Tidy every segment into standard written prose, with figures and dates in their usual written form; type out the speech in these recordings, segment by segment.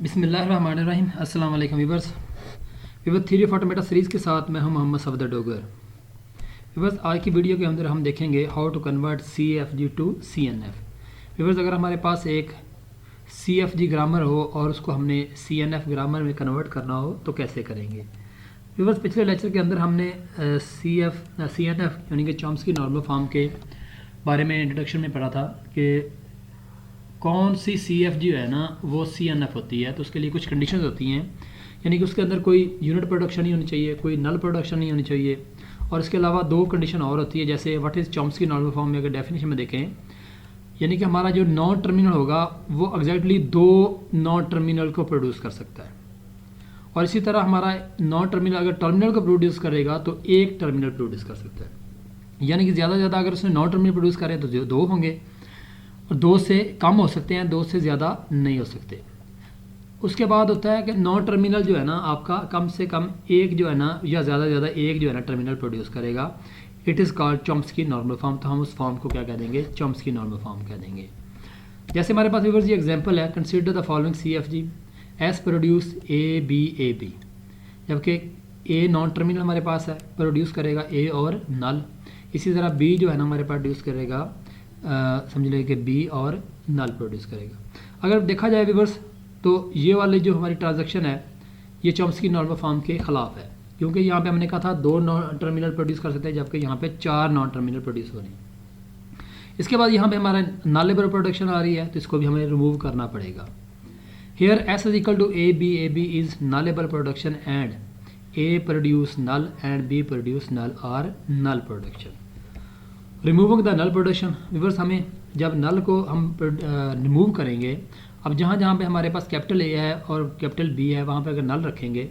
बिस्मिल्लाहिर्रहमानिर्रहीम। अस्सलाम वालेकुम viewers. Theory of automata series के साथ मैं हूं मोहम्मद सफदर डोगर। व्यूअर्स, आज की वीडियो के अंदर हम देखेंगे how to convert CFG to CNF। Viewers, अगर हमारे पास एक CFG ग्रामर हो और उसको हमने CNF ग्रामर में कन्वर्ट करना हो तो कैसे करेंगे। व्यूअर्स, पिछले लेक्चर के अंदर हमने CNF यानी कि चॉम्स्की नॉर्मल फॉर्म के बारे में इंट्रोडक्शन में पढ़ा था कि कौन सी CFG है ना वो CNF होती है, तो उसके लिए कुछ कंडीशंस होती हैं। यानी कि उसके अंदर कोई यूनिट प्रोडक्शन नहीं होनी चाहिए, कोई नल प्रोडक्शन नहीं होनी चाहिए, और इसके अलावा दो कंडीशन और होती है। जैसे what is Chomsky normal form में अगर डेफिनेशन में देखें, यानी कि हमारा जो नॉन टर्मिनल होगा वो एग्जैक्टली दो नॉन टर्मिनल को प्रोड्यूस कर सकता है, और इसी तरह हमारा नॉन टर्मिनल अगर टर्मिनल को प्रोड्यूस करेगा तो एक टर्मिनल प्रोड्यूस कर सकता है। यानी कि ज़्यादा से ज़्यादा अगर उसने नॉन टर्मिनल प्रोड्यूस करें तो दो होंगे, और दो से कम हो सकते हैं, दो से ज़्यादा नहीं हो सकते। उसके बाद होता है कि नॉन टर्मिनल जो है ना आपका कम से कम एक जो है ना या ज़्यादा से ज़्यादा एक जो है ना टर्मिनल प्रोड्यूस करेगा। It is called Chomsky normal form. तो हम उस फॉर्म को क्या कह देंगे, चॉम्स्की नॉर्मल फॉर्म कह देंगे। जैसे हमारे पास व्यूअर्स ये एग्जांपल है, consider the following CFG S produce AB, जबकि ए नॉन टर्मिनल हमारे पास है, प्रोड्यूस करेगा ए और नल। इसी तरह बी जो है ना हमारे पास प्रोड्यूस करेगा समझ लीजिए कि बी और नल प्रोड्यूस करेगा। अगर देखा जाए व्यूअर्स तो ये वाले जो हमारी ट्रांजैक्शन है ये चॉम्स्की नॉर्मल फॉर्म के खिलाफ है, क्योंकि यहाँ पे हमने कहा था दो नॉन टर्मिनल प्रोड्यूस कर सकते हैं, जबकि यहाँ पे चार नॉन टर्मिनल प्रोड्यूस हो रहे हैं। इसके बाद यहाँ पे हमारा नॉलेबल प्रोडक्शन आ रही है, तो इसको भी हमें रिमूव करना पड़ेगा। Here S is equal to AB is nullable production and A produce null and B produce null are null production. Removing the null production, viewers हमें जब नल को हम रिमूव करेंगे, अब जहाँ जहाँ पे हमारे पास कैपिटल A है और कैपिटल B है वहाँ पे अगर नल रखेंगे,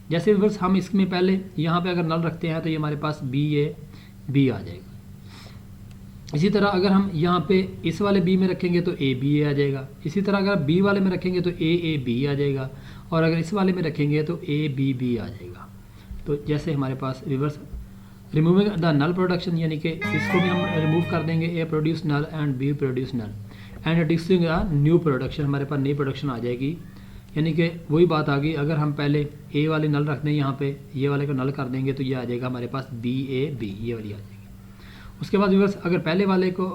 जैसे व्यूअर्स हम इसमें पहले यहाँ पे अगर नल रखते हैं तो ये हमारे पास BA आ जाएगा। इसी तरह अगर हम यहाँ पे इस वाले B में रखेंगे तो ABA आ जाएगा। इसी तरह अगर B वाले में रखेंगे तो AAB आ जाएगा, और अगर इस वाले में रखेंगे तो ABB आ जाएगा। तो जैसे हमारे पास viewers removing the null production, यानी कि इसको भी हम रिमूव कर देंगे, A produce null and B produce null and introducing a new production, हमारे पास नई प्रोडक्शन आ जाएगी। यानी कि वही बात आ गई, अगर हम पहले A वाले नल रख दें यहाँ पे, ये वाले को नल कर देंगे तो ये आ जाएगा हमारे पास BAB, ये वाली आ जाएगी। उसके बाद व्यूअर्स अगर पहले वाले को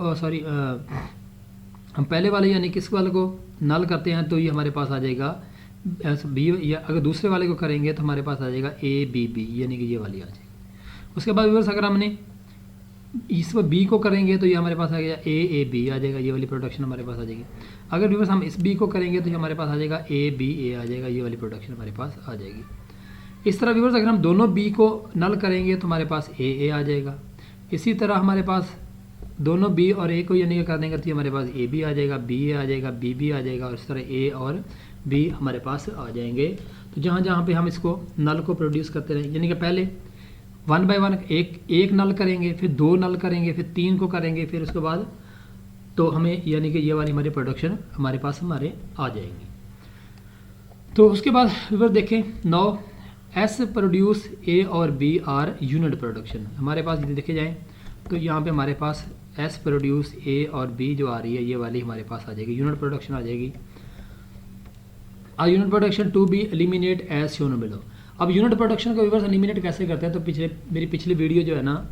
हम पहले वाले यानी किस वाले को नल करते हैं तो ये हमारे पास आ जाएगा B, या अगर दूसरे वाले को करेंगे तो हमारे पास आ जाएगा ABB, यानी कि ये वाली आ जाएगी। उसके बाद व्यूअर्स अगर हमने इस पर B को करेंगे तो ये हमारे पास आ गया AAB आ जाएगा, ये वाली प्रोडक्शन हमारे पास आ जाएगी। अगर व्यूअर्स हम इस B को करेंगे तो ये हमारे पास आ जाएगा ABA आ जाएगा, ये वाली प्रोडक्शन हमारे पास आ जाएगी। इस तरह व्यूअर्स अगर हम दोनों B को नल करेंगे तो हमारे पास AA आ जाएगा। इसी तरह हमारे पास दोनों B और A को यानी कि कर देंगे तो हमारे पास AB आ जाएगा, BA आ जाएगा, BB आ जाएगा, और इस तरह A और B हमारे पास आ जाएंगे। तो जहाँ जहाँ पे हम इसको नल को प्रोड्यूस करते रहेंगे, यानी कि पहले 1 बाय 1 एक नल करेंगे, फिर दो नल करेंगे, फिर तीन को करेंगे, फिर उसके बाद तो हमें यानी कि ये वाली हमारी प्रोडक्शन हमारे पास आ जाएगी। तो उसके बाद फिर देखें, नाउ S प्रोड्यूस A और B आर यूनिट प्रोडक्शन। हमारे पास यदि देखे जाए तो यहाँ पे हमारे पास S प्रोड्यूस A और B जो आ रही है ये वाली हमारे पास आ जाएगी, यूनिट प्रोडक्शन आ जाएगी। Unit production to be eliminate as shown below. अब यूनिट प्रोडक्शन को व्यूअर्स एलिमिनेट कैसे करते हैं, तो मेरी पिछली वीडियो जो है ना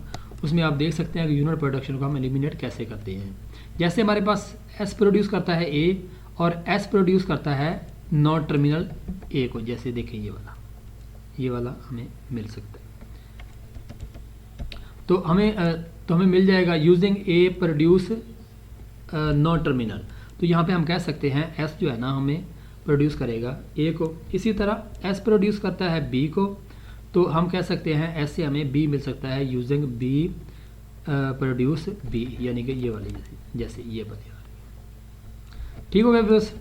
उसमें आप देख सकते हैं कि यूनिट प्रोडक्शन को हम एलिमिनेट कैसे करते हैं। जैसे हमारे पास S प्रोड्यूस करता है A और S प्रोड्यूस करता है नॉन टर्मिनल A को, जैसे देखें ये वाला हमें मिल सकता है। तो हमें मिल जाएगा using A produce non terminal. तो यहाँ पे हम कह सकते हैं S जो है ना हमें प्रोड्यूस करेगा A को, इसी तरह S प्रोड्यूस करता है B को, तो हम कह सकते हैं S से हमें B मिल सकता है यूजिंग B प्रोड्यूस B, यानी कि ये वाली जैसे ये बता रही है। ठीक हो गया व्यूअर्स।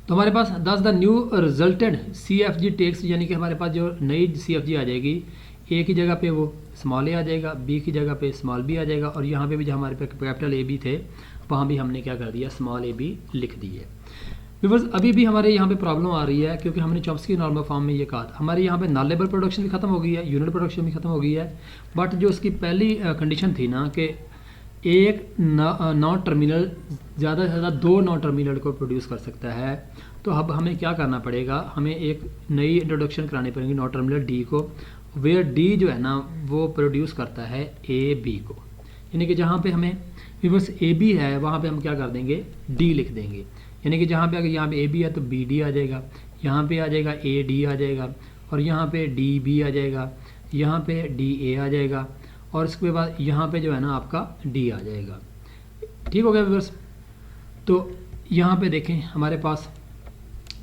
तो हमारे पास दस the new resulted CFG takes, यानी कि हमारे पास जो नई CFG आ जाएगी, A की जगह पे वो स्मॉल a आ जाएगा, B की जगह पे स्मॉल b आ जाएगा, और यहाँ पे भी जो हमारे पे कैपिटल AB थे वहाँ भी हमने क्या कर दिया, स्मॉल AB लिख दी है। व्यूअर्स अभी भी हमारे यहाँ पे प्रॉब्लम आ रही है, क्योंकि हमने चॉम्स्की नॉर्मल फॉर्म में ये कहा था, हमारे यहाँ पे नॉलेबल प्रोडक्शन भी खत्म हो गई है, यूनिट प्रोडक्शन भी खत्म हो गई है, बट जो उसकी पहली कंडीशन थी ना कि एक नॉन टर्मिनल ज़्यादा से ज़्यादा 2 नॉन टर्मिनल को प्रोड्यूस कर सकता है। तो अब हमें क्या करना पड़ेगा, हमें एक नई इंट्रोडक्शन करानी पड़ेगी नॉन टर्मिनल डी को, वेयर डी जो है ना वो प्रोड्यूस करता है ए बी को। यानी कि जहाँ पे हमें व्यूअर्स ए बी है वहाँ पे हम क्या कर देंगे, डी लिख देंगे। यानी कि जहाँ पे अगर यहाँ पे ए बी है तो बी डी आ जाएगा, यहाँ पे आ जाएगा ए डी आ जाएगा, और यहाँ पे डी बी आ जाएगा, यहाँ पे डी ए आ जाएगा, और इसके बाद यहाँ पे जो है ना आपका डी आ जाएगा। ठीक हो गया व्यूअर्स। तो यहाँ पे देखें हमारे पास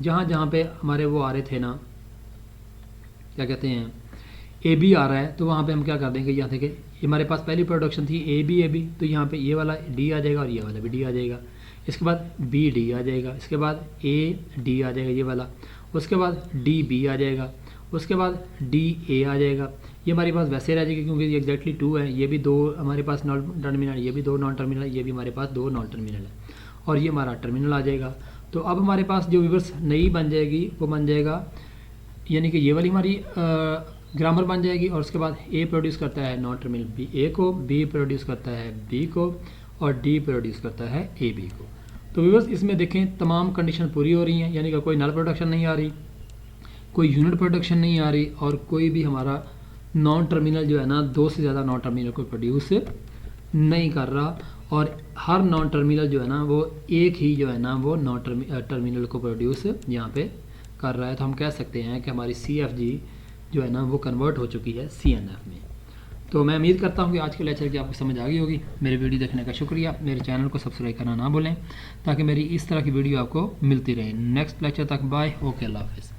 जहाँ जहाँ पे हमारे वो आ रहे थे ना, क्या कहते हैं, ए बी आ रहा है, तो वहाँ पे हम क्या कर देंगे, यहाँ देखें ये हमारे पास पहली प्रोडक्शन थी ए बी, तो यहाँ पे ये वाला डी आ जाएगा और ये वाला भी डी आ जाएगा। इसके बाद बी डी आ जाएगा, इसके बाद ए डी आ जाएगा ये वाला, उसके बाद डी बी आ जाएगा, उसके बाद डी ए आ जाएगा। ये हमारे पास वैसे रह जाएगा क्योंकि ये एग्जैक्टली 2 है, ये भी 2 हमारे पास नॉन टर्मिनल, ये भी 2 नॉन टर्मिनल, ये भी हमारे पास 2 नॉन टर्मिनल है, और ये हमारा टर्मिनल आ जाएगा। तो अब हमारे पास जो व्यूअर्स नई बन जाएगी वो बन जाएगा, यानी कि ये वाली हमारी ग्रामर बन जाएगी, और उसके बाद ए प्रोड्यूस करता है नॉन टर्मिनल बी ए को, बी प्रोड्यूस करता है बी को, और डी प्रोड्यूस करता है ए बी को। तो व्यूअर्स इसमें देखें तमाम कंडीशन पूरी हो रही हैं, यानी कि कोई नल प्रोडक्शन नहीं आ रही, कोई यूनिट प्रोडक्शन नहीं आ रही, और कोई भी हमारा नॉन टर्मिनल जो है ना 2 से ज़्यादा नॉन टर्मिनल को प्रोड्यूस नहीं कर रहा, और हर नॉन टर्मिनल जो है ना वो एक ही जो है ना वो नॉन टर्मिनल को प्रोड्यूस यहाँ पे कर रहा है। तो हम कह सकते हैं कि हमारी CFG जो है ना वो कन्वर्ट हो चुकी है CNF में। तो मैं उम्मीद करता हूँ कि आज के लेक्चर की आपको समझ आ गई होगी। मेरी वीडियो देखने का शुक्रिया। मेरे चैनल को सब्सक्राइब करना ना भूलें ताकि मेरी इस तरह की वीडियो आपको मिलती रहे। नेक्स्ट लेक्चर तक बाय, ओके, अल्लाह हाफिज़।